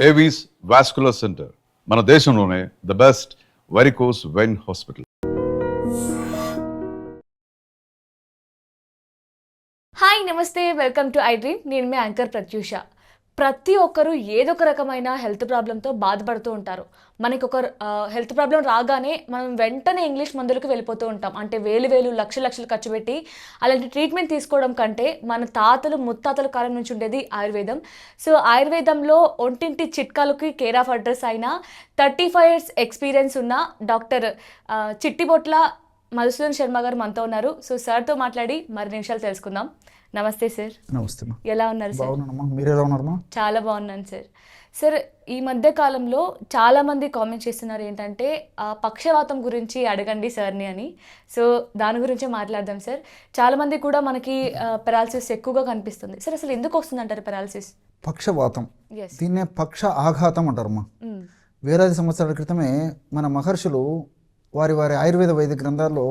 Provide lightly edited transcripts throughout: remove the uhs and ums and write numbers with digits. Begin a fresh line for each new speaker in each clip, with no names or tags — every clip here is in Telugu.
ఏవీస్ వాస్కులర్ సెంటర్ మన దేశంలోనే the best varicose vein hospital.
Hi నమస్తే, వెల్కమ్ టు ఐ డ్రీమ్. నేను మీ యాంకర్ ప్రత్యూష. ప్రతి ఒక్కరు ఏదో ఒక రకమైన హెల్త్ ప్రాబ్లంతో బాధపడుతూ ఉంటారు. మనకి ఒక హెల్త్ ప్రాబ్లం రాగానే మనం వెంటనే ఇంగ్లీష్ మందులకు వెళ్ళిపోతూ ఉంటాం. అంటే వేలు లక్షలు ఖర్చు పెట్టి అలాంటి ట్రీట్మెంట్ తీసుకోవడం కంటే మన తాతలు ముత్తాతల కాలం నుంచి ఉండేది ఆయుర్వేదం. సో ఆయుర్వేదంలో ఒంటింటి చిట్కాలకి కేర్ ఆఫ్ అడ్రస్ అయిన 35 years ఎక్స్పీరియన్స్ ఉన్న డాక్టర్ చిట్టిబొట్ల మధుసూదన్ శర్మ గారు మనతో ఉన్నారు. సో సార్తో మాట్లాడి మరి నిమిషాలు తెలుసుకుందాం. నమస్తే సార్.
నమస్తే.
ఎలా ఉన్నారు సార్?
మీరు ఎలా ఉన్నారు?
చాలా బాగున్నాను సార్. సార్, ఈ మధ్య కాలంలో చాలామంది కామెంట్ చేస్తున్నారు ఏంటంటే పక్షవాతం గురించి అడగండి సార్ని అని. సో దాని గురించే మాట్లాడదాం సార్. చాలామంది కూడా మనకి పెరాలసిస్ ఎక్కువగా కనిపిస్తుంది సార్. అసలు ఎందుకు వస్తుంది అంటారు పెరాలసిస్?
పక్షవాతం, దీన్నే పక్ష ఆఘాతం అంటారమ్మా. వేలాది సంవత్సరాల క్రితమే మన మహర్షులు వారి ఆయుర్వేద వైద్య గ్రంథాల్లో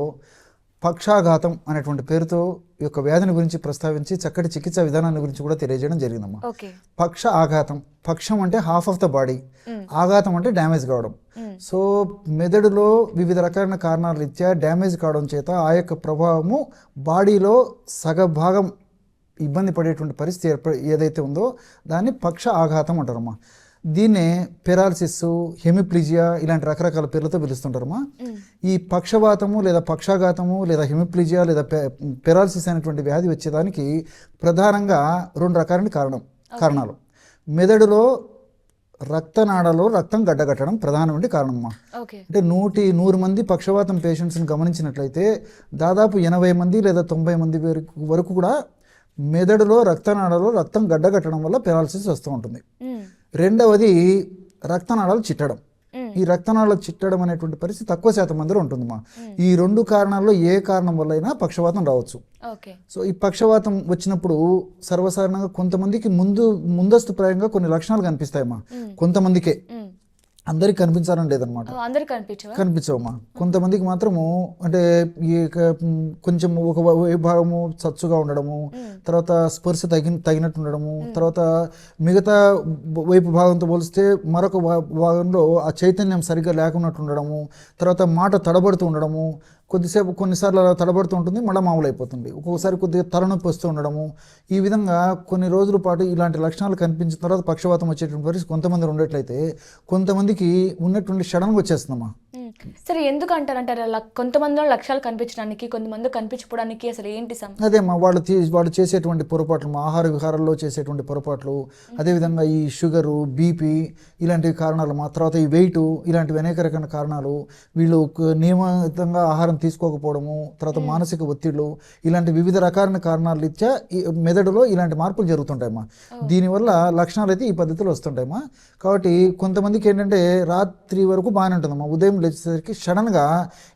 పక్షాఘాతం అనేటువంటి పేరుతో ఈ యొక్క వ్యాధిని గురించి ప్రస్తావించి చక్కటి చికిత్సా విధానాన్ని గురించి కూడా తెలియజేయడం జరిగిందమ్మా. పక్ష ఆఘాతం, పక్షం అంటే హాఫ్ ఆఫ్ ద బాడీ, ఆఘాతం అంటే డ్యామేజ్ కావడం. సో మెదడులో వివిధ రకాలైన కారణాల రీత్యా డ్యామేజ్ కావడం చేత ఆ యొక్క ప్రభావము బాడీలో సగభాగం ఇబ్బంది పడేటువంటి పరిస్థితి ఏదైతే ఉందో దాన్ని పక్ష ఆఘాతం అంటారమ్మా. దీన్నే పెరాలసిస్, హెమిప్లీజియా ఇలాంటి రకరకాల పేర్లతో పిలుస్తుంటారమ్మా. ఈ పక్షవాతము లేదా పక్షాఘాతము లేదా హెమిప్లీజియా లేదా పెరాలసిస్ అనేటువంటి వ్యాధి వచ్చేదానికి ప్రధానంగా 2 రకాలైన కారణాలు. మెదడులో రక్తనాళాలో రక్తం గడ్డగట్టడం ప్రధానమైన కారణమ్మా. అంటే 100 మంది పక్షవాతం పేషెంట్స్ని గమనించినట్లయితే దాదాపు 80 మంది లేదా 90 మంది వరకు కూడా మెదడులో రక్తనాళాలో రక్తం గడ్డగట్టడం వల్ల పెరాలసిస్ వస్తూ ఉంటుంది. రెండవది రక్తనాళాలు చిట్టడం. ఈ రక్తనాళాలు చిట్టడం అనేటువంటి పరిస్థితి తక్కువ శాతం మందిలో ఉంటుందమ్మా. ఈ 2 కారణాల్లో ఏ కారణం వల్ల అయినా పక్షవాతం రావచ్చు. సో ఈ పక్షవాతం వచ్చినప్పుడు సర్వసాధారణంగా కొంతమందికి ముందస్తు ప్రాయంగా కొన్ని లక్షణాలు కనిపిస్తాయమ్మా. కొంతమందికే, అందరికి కనిపించాలని లేదనమాట. కనిపించవమ్మా. కొంతమందికి మాత్రము అంటే కొంచెం ఒక భాగము చచ్చుగా ఉండడము, తర్వాత స్పర్శ తగినట్టు ఉండడము, తర్వాత మిగతా వైపు భాగంతో పోలిస్తే మరొక భాగంలో ఆ చైతన్యం సరిగ్గా లేకున్నట్టు ఉండడము, తర్వాత మాట తడబడుతూ ఉండడము, కొన్నిసార్లు అలా తడబడుతూ ఉంటుంది, మళ్ళీ మామూలు అయిపోతుంది. ఒక్కొక్కసారి కొద్దిగా తలనొప్పి వస్తూ ఉండడము. ఈ విధంగా కొన్ని రోజుల పాటు ఇలాంటి లక్షణాలు కనిపించిన తర్వాత పక్షవాతం వచ్చేటువంటి పరిస్థితి కొంతమంది ఉండేట్లయితే కొంతమందికి ఉన్నటువంటి సడన్గా వచ్చేస్తుందమ్మా.
సరే, ఎందుకు అంటారు కొంతమందిలో లక్షణాలు కనిపించడానికి, కొంతమంది కనిపించడానికి అసలు ఏంటి?
అదేమ్మా, వాళ్ళు చేసేటువంటి పొరపాట్లు, ఆహార విహారాల్లో చేసేటువంటి పొరపాట్లు, అదేవిధంగా ఈ షుగరు, బీపీ ఇలాంటి కారణాలు, తర్వాత ఈ వెయిట్, ఇలాంటివి అనేక రకాల కారణాలు. వీళ్ళు నియమితంగా ఆహారం తీసుకోకపోవడము, తర్వాత మానసిక ఒత్తిళ్లు, ఇలాంటి వివిధ రకాలైన కారణాల రీత్యా మెదడులో ఇలాంటి మార్పులు జరుగుతుంటాయమ్మా. దీనివల్ల లక్షణాలు అయితే ఈ పద్ధతిలో వస్తుంటాయమ్మా. కాబట్టి కొంతమందికి ఏంటంటే రాత్రి వరకు బాగానే ఉంటుందమ్మా, ఉదయం లేచేసరికి సడన్గా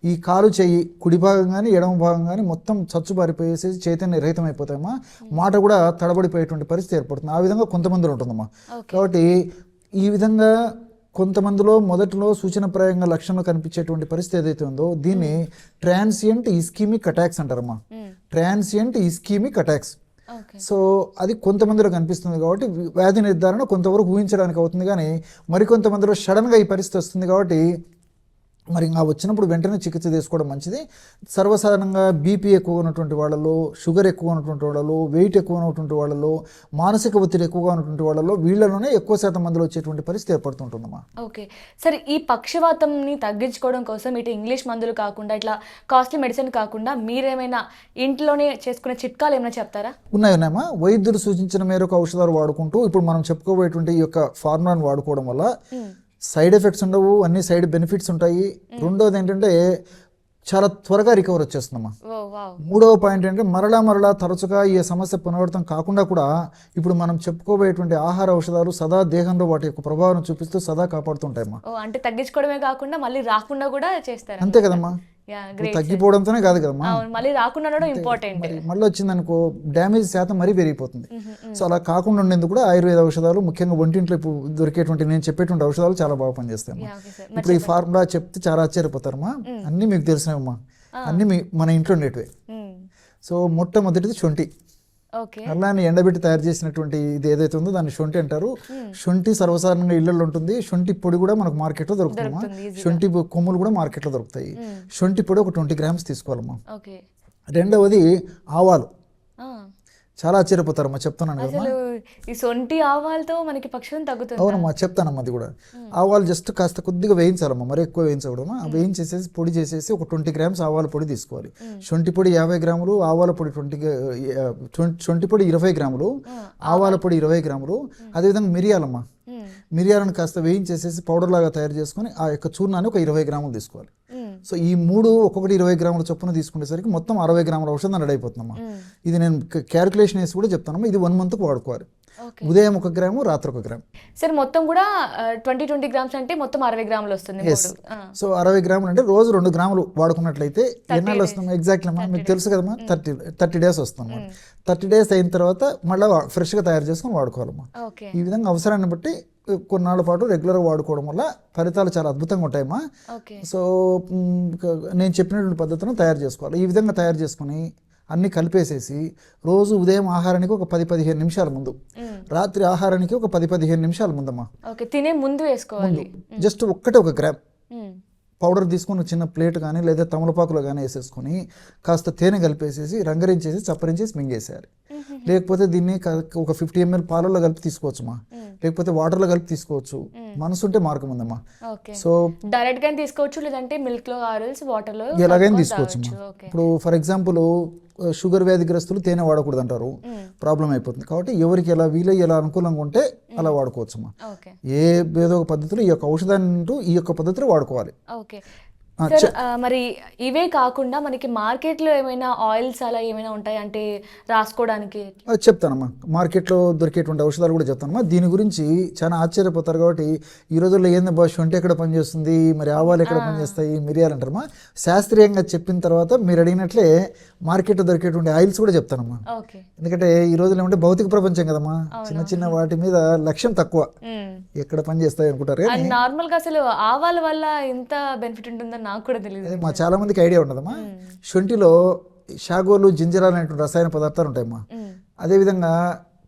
ఈ కాలు చెయ్యి కుడి భాగం కానీ ఎడమ భాగం కానీ మొత్తం చచ్చుబారిపోయేసేసి చైతన్య రహితం అయిపోతాయమ్మా. మాట కూడా తడబడిపోయేటువంటి పరిస్థితి ఏర్పడుతుంది. ఆ విధంగా కొంతమందిలో ఉంటుందమ్మా. కాబట్టి ఈ విధంగా కొంతమందిలో మొదట్లో సూచనప్రాయంగా లక్షణాలు కనిపించేటువంటి పరిస్థితి ఏదైతే ఉందో దీన్ని ట్రాన్సియంట్ ఇస్కీమిక్ అటాక్స్ అంటారమ్మా. Transient ischemic attacks. సో అది కొంతమందిలో కనిపిస్తుంది కాబట్టి వ్యాధి నిర్ధారణ కొంతవరకు ఊహించడానికి అవుతుంది. కానీ మరికొంతమందిలో సడన్గా ఈ పరిస్థితి వస్తుంది కాబట్టి మరి ఆ వచ్చినప్పుడు వెంటనే చికిత్స తీసుకోవడం మంచిది. సర్వసాధారణంగా బీపీ ఎక్కువ ఉన్నటువంటి వాళ్ళలో, షుగర్ ఎక్కువ ఉన్నటువంటి వాళ్ళలో, వెయిట్ ఎక్కువ ఉన్నటువంటి వాళ్ళలో, మానసిక ఒత్తిడి ఎక్కువగా ఉన్నటువంటి వాళ్ళలో, వీళ్ళలోనే ఎక్కువ శాతం మందిలో వచ్చేటువంటి పరిస్థితి ఏర్పడుతుంటుందమ్మా.
ఓకే సరే, ఈ పక్షవాతంని తగ్గించుకోవడం కోసం ఇటు ఇంగ్లీష్ మందులు కాకుండా, ఇట్లా కాస్ట్లీ మెడిసిన్ కాకుండా మీరేమైనా ఇంట్లోనే చేసుకునే చిట్కాలు ఏమైనా చెప్తారా?
ఉన్నాయమ్మా. వైద్యులు సూచించిన మేరకు ఔషధాలు వాడుకుంటూ ఇప్పుడు మనం చెప్పుకోబోయేటువంటి ఈ యొక్క ఫార్ములాను వాడుకోవడం వల్ల సైడ్ ఎఫెక్ట్స్ ఉండవు, అన్ని సైడ్ బెనిఫిట్స్ ఉంటాయి. రెండోది ఏంటంటే చాలా త్వరగా రికవర్ వచ్చేస్తుందమ్మా. 3వ పాయింట్ ఏంటంటే మరలా తరచుగా ఈ సమస్య పునరావృతం కాకుండా కూడా ఇప్పుడు మనం చెప్పుకోబోయేటువంటి ఆహార ఔషధాలు సదా దేహంలో వాటి యొక్క ప్రభావం చూపిస్తూ సదా కాపాడుతుంటాయమ్మా.
అంటే తగ్గించుకోవడమే కాకుండా మళ్ళీ రాకుండా కూడా చేస్తారు.
అంతే కదమ్మా, తగ్గిపోవడంతోనే కాదు కదమ్మా,
మళ్ళీ రాకుండా ఇంపార్టెంట్.
మళ్ళీ వచ్చిందనుకో డ్యామేజ్ శాతం మరీ పెరిగిపోతుంది. సో అలా కాకుండా ఉండేందుకు కూడా ఆయుర్వేద ఔషధాలు, ముఖ్యంగా ఒంటింట్లో ఇప్పుడు దొరికేటువంటి నేను చెప్పేటువంటి ఔషధాలు చాలా బాగా పనిచేస్తాయి. ఇప్పుడు ఈ ఫార్ములా చెప్తే చాలా ఆశ్చర్యపోతారమ్మా. అన్నీ మీకు తెలిసినవమ్మా, అన్నీ మన ఇంట్లో ఉండేటివే. సో మొట్టమొదటిది శొంఠి.
ఓకే.
అల్లాన్ని ఎండబెట్టి తయారు చేసినటువంటి ఇది ఏదైతే ఉందో దాన్ని శొంఠి అంటారు. శొంఠి సర్వసాధారణంగా ఇళ్లలో ఉంటుంది. శొంఠి పొడి కూడా మనకు మార్కెట్లో దొరుకుతుందమ్మా. శొంఠి కొమ్ములు కూడా మార్కెట్లో దొరుకుతాయి. శొంఠి పొడి ఒక 20 grams తీసుకోవాలమ్మా.
ఓకే.
రెండవది ఆవాలు.
ఆ.
చాలా ఆశ్చర్యపోతారమ్మా, చెప్తున్నాను కదమ్మా.
అసలు ఈ సొంటి ఆవాలతో మనకి పక్షం తగ్గుతుంది.
అవునమ్మా, చెప్తానమ్మా. అది కూడా ఆవాలు జస్ట్ కాస్త కొద్దిగా వేయించాలమ్మా, మరి ఎక్కువ వేయించకూడదమ్మా. వేయించేసేసి పొడి చేసేసి ఒక 20 grams ఆవాల పొడి తీసుకోవాలి. శొంఠి పొడి 50 grams, ఆవాల పొడి శొంఠి పొడి 20 grams, ఆవాల పొడి 20 grams. అదేవిధంగా మిరియాలమ్మా, మిరియాలను కాస్త వేయించేసేసి పౌడర్ లాగా తయారు చేసుకొని ఆ యొక్క చూర్ణాన్ని ఒక 20 grams తీసుకోవాలి. సో ఈ మూడు ఒక్కొక్కటి 20 grams చొప్పున తీసుకునేసరికి మొత్తం 60 grams ఔషధం రెడీ అయిపోతుందమ్మా. ఇది నేను క్యాలిక్యులేషన్ వేసి కూడా చెప్తానమ్మా. ఇది 1 month వాడుకోవాలి. ఉదయం 1 గ్రాము, రాత్రి 1 గ్రాము.
సరే, మొత్తం కూడా 20 grams అంటే మొత్తం 60 grams వస్తుంది.
సో 60 grams అంటే రోజు 2 grams వాడుకున్నట్లయితే ఎన్నాళ్ళు వస్తుంది ఎగ్జాక్ట్లీ అమ్మా? మీకు తెలుసు కదమ్మా, 30 days వస్తుంది. 30 days అయిన తర్వాత మళ్ళీ ఫ్రెష్గా తయారు చేసుకొని వాడుకోవాలమ్మా. ఈ విధంగా అవసరాన్ని బట్టి కొన్నాళ్ళ పాటు రెగ్యులర్గా వాడుకోవడం వల్ల ఫలితాలు చాలా అద్భుతంగా ఉంటాయమ్మా. సో నేను చెప్పినటువంటి పద్ధతిని తయారు చేసుకోవాలి. ఈ విధంగా తయారు చేసుకుని అన్నీ కలిపేసేసి రోజు ఉదయం ఆహారానికి ఒక 10-15 నిమిషాల ముందు, రాత్రి ఆహారానికి ఒక 10-15 నిమిషాల ముందమ్మా.
తినే ముందు వేసుకోవాలి.
జస్ట్ 1 గ్రామ్ పౌడర్ తీసుకొని చిన్న ప్లేట్ కానీ లేదా తమలపాకులో కానీ వేసేసుకొని కాస్త తేనె కలిపేసేసి రంగరించేసి చప్పరించేసి మింగేసేయాలి. లేకపోతే దీన్ని ఒక 50 ml పాలల్లో కలిపి తీసుకోవచ్చుమా, లేకపోతే వాటర్లో కలిపి తీసుకోవచ్చు. మనసుంటే మార్గం ఉందమ్మా. సో
డైరెక్ట్ గా తీసుకోవచ్చు, లేదంటే మిల్క్ లో వాటర్ లో
ఎలాగైనా తీసుకోవచ్చు. ఇప్పుడు ఫర్ ఎగ్జాంపుల్ షుగర్ వ్యాధిగ్రస్తులు తేనె వాడకూడదు అంటారు, ప్రాబ్లం అయిపోతుంది. కాబట్టి ఎవరికి ఎలా వీలై ఎలా అనుకూలంగా ఉంటే అలా వాడుకోవచ్చమ్మా. ఏదో ఒక పద్ధతిలో ఈ యొక్క ఔషధాన్ని ఈ యొక్క పద్ధతిలో వాడుకోవాలి.
సార్, మరి ఇవే కాకుండా మనకి మార్కెట్లో ఏమైనా ఆయిల్స్ అలా ఏమైనా ఉంటాయి అంటే రాసుకోవడానికి?
చెప్తానమ్మా, మార్కెట్లో దొరికేటువంటి ఔషధాలు కూడా చెప్తానమ్మా. దీని గురించి చాలా ఆశ్చర్యపోతారు. కాబట్టి ఈ రోజుల్లో ఏంది భాష అంటే ఎక్కడ పనిచేస్తుంది, మరి ఆవాలు ఎక్కడ పనిచేస్తాయి, మిరియాలు అంటారమ్మా. శాస్త్రీయంగా చెప్పిన తర్వాత మీరు అడిగినట్లే మార్కెట్లో దొరికేటువంటి ఆయిల్స్ కూడా చెప్తానమ్మా. ఎందుకంటే ఈ రోజుల్లో ఏమంటే భౌతిక ప్రపంచం కదమ్మా, చిన్న చిన్న వాటి మీద లక్ష్యం తక్కువ, ఎక్కడ పనిచేస్తాయి అనుకుంటారు.
నార్మల్ గా అసలు ఆవాల వల్ల ఎంత బెనిఫిట్ ఉంటుందని నాకు కూడా తెలియదు.
మా చాలా మందికి ఐడియా ఉండదమ్మా. శొంఠిలో షాగోలు, జింజరాలు అనేటువంటి రసాయన పదార్థాలు ఉంటాయమ్మా. అదేవిధంగా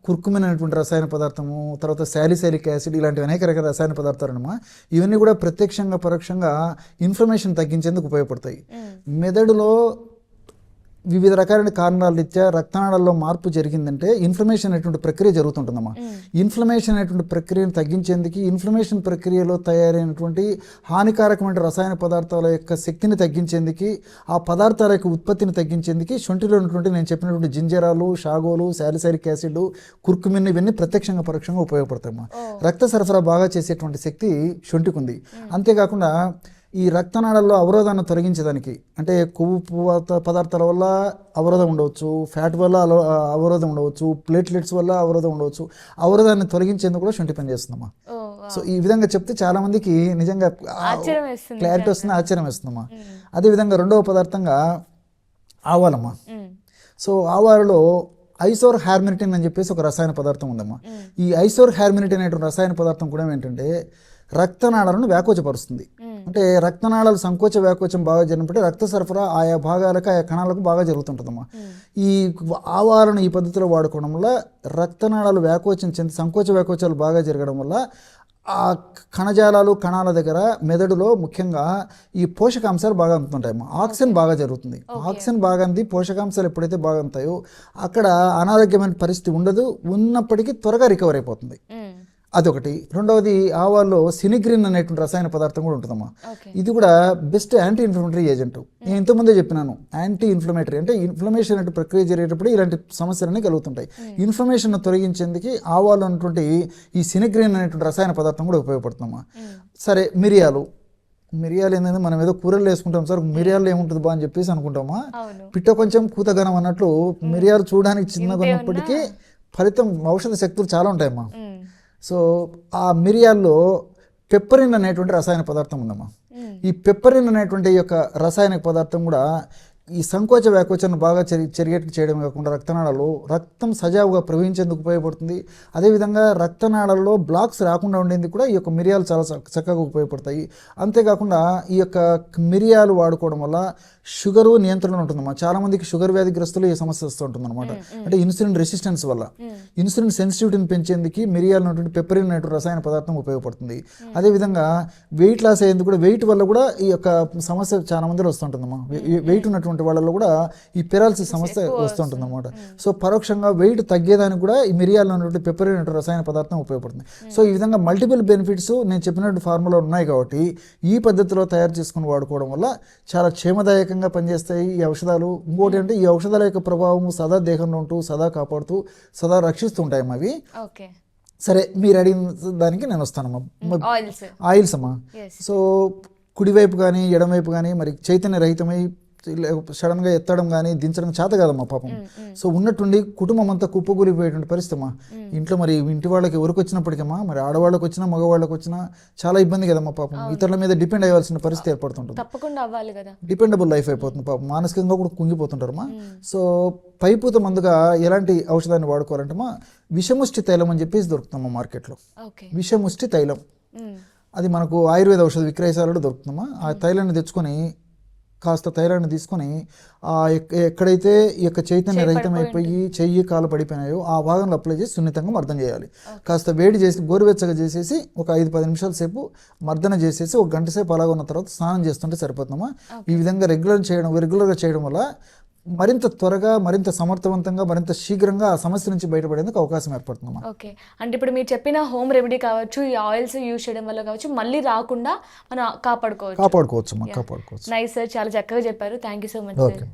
కుర్కుమిన్ అనేటువంటి రసాయన పదార్థము, తర్వాత శాలిసైలిక్ యాసిడ్, ఇలాంటివి అనేక రకాల రసాయన పదార్థాలు అన్నమా. ఇవన్నీ కూడా ప్రత్యక్షంగా పరోక్షంగా ఇన్ఫ్లమేషన్ తగ్గించేందుకు ఉపయోగపడతాయి. మెదడులో వివిధ రకాలైన కారణాల రీత్యా రక్తనాళాల్లో మార్పు జరిగిందంటే ఇన్ఫ్లమేషన్ అనేటువంటి ప్రక్రియ జరుగుతుంటుందమ్మా. ఇన్ఫ్లమేషన్ అనేటువంటి ప్రక్రియను తగ్గించేందుకు, ఇన్ఫ్లమేషన్ ప్రక్రియలో తయారైనటువంటి హానికారకమైన రసాయన పదార్థాల యొక్క శక్తిని తగ్గించేందుకు, ఆ పదార్థాల యొక్క ఉత్పత్తిని తగ్గించేందుకు శొంఠిలో ఉన్నటువంటి నేను చెప్పినటువంటి జింజరాలు, షాగోలు, శాలిసైలిక్ యాసిడ్, కుర్కుమిన్ ఇవన్నీ ప్రత్యక్షంగా పరోక్షంగా ఉపయోగపడతాయమ్మా. రక్త సరఫరా బాగా చేసేటువంటి శక్తి శొంఠికి ఉంది. అంతేకాకుండా ఈ రక్తనాళాల్లో అవరోధాన్ని తొలగించేదానికి, అంటే కొవ్వు పదార్థాల వల్ల అవరోధం ఉండవచ్చు, ఫ్యాట్ వల్ల అవరోధం ఉండవచ్చు, ప్లేట్లెట్స్ వల్ల అవరోధం ఉండవచ్చు, అవరోధాన్ని తొలగించేందుకు కూడా శొంఠి పని చేస్తుందమ్మా. సో ఈ విధంగా చెప్తే చాలా మందికి నిజంగా క్లారిటీ వస్తుంది, ఆశ్చర్యం వేస్తుందమ్మా. అదేవిధంగా రెండవ పదార్థంగా ఆవాలమ్మా. సో ఆవాలలో ఐసోర్ హార్మినిటిన్ అని చెప్పేసి ఒక రసాయన పదార్థం ఉందమ్మా. ఈ ఐసోర్ హార్మినిటిన్ అనేటువంటి రసాయన పదార్థం కూడా ఏంటంటే రక్తనాళాలను వ్యాకోచపరుస్తుంది. అంటే రక్తనాళాలు సంకోచ వ్యాకోచం బాగా జరిగినప్పుడు రక్త సరఫరా ఆయా భాగాలకు, ఆయా కణాలకు బాగా జరుగుతుంటుందమ్మా. ఈ ఆవాలను ఈ పద్ధతిలో వాడుకోవడం వల్ల రక్తనాళాలు వ్యాకోచం చెంది సంకోచ వ్యాకోచాలు బాగా జరగడం వల్ల ఆ కణజాలాలు, కణాల దగ్గర మెదడులో ముఖ్యంగా ఈ పోషకాంశాలు బాగా అందుతుంటాయమ్మా. ఆక్సిజన్ బాగా జరుగుతుంది. ఆక్సిజన్ బాగా అంది, పోషకాంశాలు ఎప్పుడైతే బాగా అందుతాయో అక్కడ అనారోగ్యమైన పరిస్థితి ఉండదు, ఉన్నప్పటికీ త్వరగా రికవర్ అయిపోతుంది. అదొకటి. రెండవది ఆవాల్లో సినిగ్రిన్ అనేటువంటి రసాయన పదార్థం కూడా ఉంటుందమ్మా. ఇది కూడా బెస్ట్ యాంటీ ఇన్ఫ్లమేటరీ ఏజెంట్. నేను ఇంతకుముందే చెప్పినాను, యాంటీ ఇన్ఫ్లమేటరీ అంటే ఇన్ఫ్లమేషన్ అనే ప్రక్రియ జరిగేటప్పుడు ఇలాంటి సమస్యలన్నీ కలుగుతుంటాయి. ఇన్ఫ్లమేషన్ తొలగించేందుకు ఆవాలు అన్నటువంటి ఈ సినిగ్రిన్ అనేటువంటి రసాయన పదార్థం కూడా ఉపయోగపడుతుందమ్మా. సరే, మిరియాలు ఏంటంటే మనం ఏదో కూరలు వేసుకుంటాం సార్, మిరియాలు ఏముంటుంది బా అని చెప్పేసి అనుకుంటామా. పిట్ట కొంచెం కూతగనం అన్నట్లు మిరియాలు చూడడానికి చిన్నగా ఉన్నప్పటికీ ఫలితం ఔషధ శక్తులు చాలా ఉంటాయమ్మా. సో ఆ మిరియాల్లో పెప్పరిన్ అనేటువంటి రసాయన పదార్థం ఉందమ్మా. ఈ పెప్పరిన్ అనేటువంటి యొక్క రసాయనిక పదార్థం కూడా ఈ సంకోచ వ్యాకోచాన్ని బాగా చెరిగేట్టు చేయడం కాకుండా రక్తనాళాల్లో రక్తం సజావుగా ప్రవహించేందుకు ఉపయోగపడుతుంది. అదేవిధంగా రక్తనాళాల్లో బ్లాక్స్ రాకుండా ఉండేందుకు కూడా ఈ యొక్క మిరియాలు చాలా చక్కగా ఉపయోగపడతాయి. అంతేకాకుండా ఈ యొక్క మిరియాలు వాడుకోవడం వల్ల షుగరు నియంత్రణ ఉంటుందన్నమాట. చాలా మందికి షుగర్ వ్యాధిగ్రస్తులు ఈ సమస్య వస్తూ ఉంటుందన్నమాట. అంటే ఇన్సులిన్ రెసిస్టెన్స్ వల్ల ఇన్సులిన్ సెన్సిటివిటీని పెంచేందుకు మిరియాలు ఉన్నటువంటి పెప్పరిన్ అనేటువంటి రసాయన పదార్థం ఉపయోగపడుతుంది. అదేవిధంగా వెయిట్ లాస్ అయ్యేందుకు కూడా వెయిట్ వల్ల కూడా ఈ యొక్క సమస్య చాలా మందిలో వస్తుంటుందమ్మా. వెయిట్ ఉన్నటువంటి వాళ్ళలో కూడా ఈ పెరాలసిస్ సమస్య వస్తుంటుంది అనమాట. సో పరోక్షంగా వెయిట్ తగ్గేదానికి కూడా ఈ మిరియాలు ఉన్నటువంటి పెప్పరిన్ అనేటువంటి రసాయన పదార్థం ఉపయోగపడుతుంది. సో ఈ విధంగా మల్టిపుల్ బెనిఫిట్స్ నేను చెప్పినట్టు ఫార్ములా ఉన్నాయి కాబట్టి ఈ పద్ధతిలో తయారు చేసుకుని వాడుకోవడం వల్ల చాలా క్షేమదాయకంగా పనిచేస్తాయి ఈ ఔషధాలు. ఇంకోటి అంటే ఈ ఔషధాల యొక్క ప్రభావం సదా దేహంలో ఉంటూ సదా కాపాడుతూ సదా రక్షిస్తూ ఉంటాయి అవి. సరే, మీరు అడిగిన దానికి నేను వస్తానమ్మా. ఆయిల్స్ అమ్మా. సో కుడివైపు కానీ ఎడమవైపు కానీ మరి చైతన్య రహితమై సడన్గా ఎత్తడం కానీ దించడం చేత కాదమ్మా పాపం. సో ఉన్నట్టుండి కుటుంబం అంతా కుప్పకూలిపోయేటువంటి పరిస్థితి అమ్మా. ఇంట్లో మరి ఇంటి వాళ్ళకి ఎవరికి వచ్చినప్పటికమ్మా, మరి ఆడవాళ్ళకి వచ్చినా మగవాళ్ళకి వచ్చినా చాలా ఇబ్బంది కదమ్మా పాపం. ఇతరుల మీద డిపెండ్ అయ్యాల్సిన పరిస్థితి ఏర్పడుతుంటుంది.
తప్పకుండా అవ్వాలి కదా,
డిపెండబుల్ లైఫ్ అయిపోతుంది పాపం. మానసికంగా కూడా కుంగిపోతుంటారమ్మా. సో పైపూత మందుగా ఎలాంటి ఔషధాన్ని వాడుకోవాలంటమ్మా, విషముష్టి తైలం అని చెప్పేసి దొరుకుతుందమ్మా మార్కెట్లో. విషముష్టి తైలం అది మనకు ఆయుర్వేద ఔషధ విక్రయశాలలో దొరుకుతుందమ్మా. ఆ తైలాన్ని తెచ్చుకొని కాస్త తైలాన్ని తీసుకొని ఎక్కడైతే ఈ యొక్క చైతన్య రహితం అయిపోయి చెయ్యి కాలు పడిపోయినాయో ఆ భాగంలో అప్లై చేసి సున్నితంగా మర్దన చేయాలి. కాస్త వేడి చేసి గోరువెచ్చగా చేసేసి ఒక 5-10 నిమిషాల సేపు మర్దన చేసేసి 1 గంట సేపు అలాగ ఉన్న తర్వాత స్నానం చేస్తుంటే సరిపోతుందమ్మా. ఈ విధంగా రెగ్యులర్గా చేయడం వల్ల మరింత త్వరగా, మరింత సమర్థవంతంగా, మరింత శీఘ్రంగా ఆ సమస్య నుంచి బయటపడేందుకు అవకాశం ఏర్పడుతుందమ్మా.
ఓకే, అంటే ఇప్పుడు మీరు చెప్పిన హోమ్ రెమెడీ కావచ్చు, ఈ ఆయిల్స్ యూజ్ చేయడం వల్ల కావచ్చు, మళ్ళీ రాకుండా మనం కాపాడుకోవచ్చు.
కాపాడుకోవచ్చు.
నైస్ సార్, చాలా చక్కగా చెప్పారు. Thank you so much.
Okay.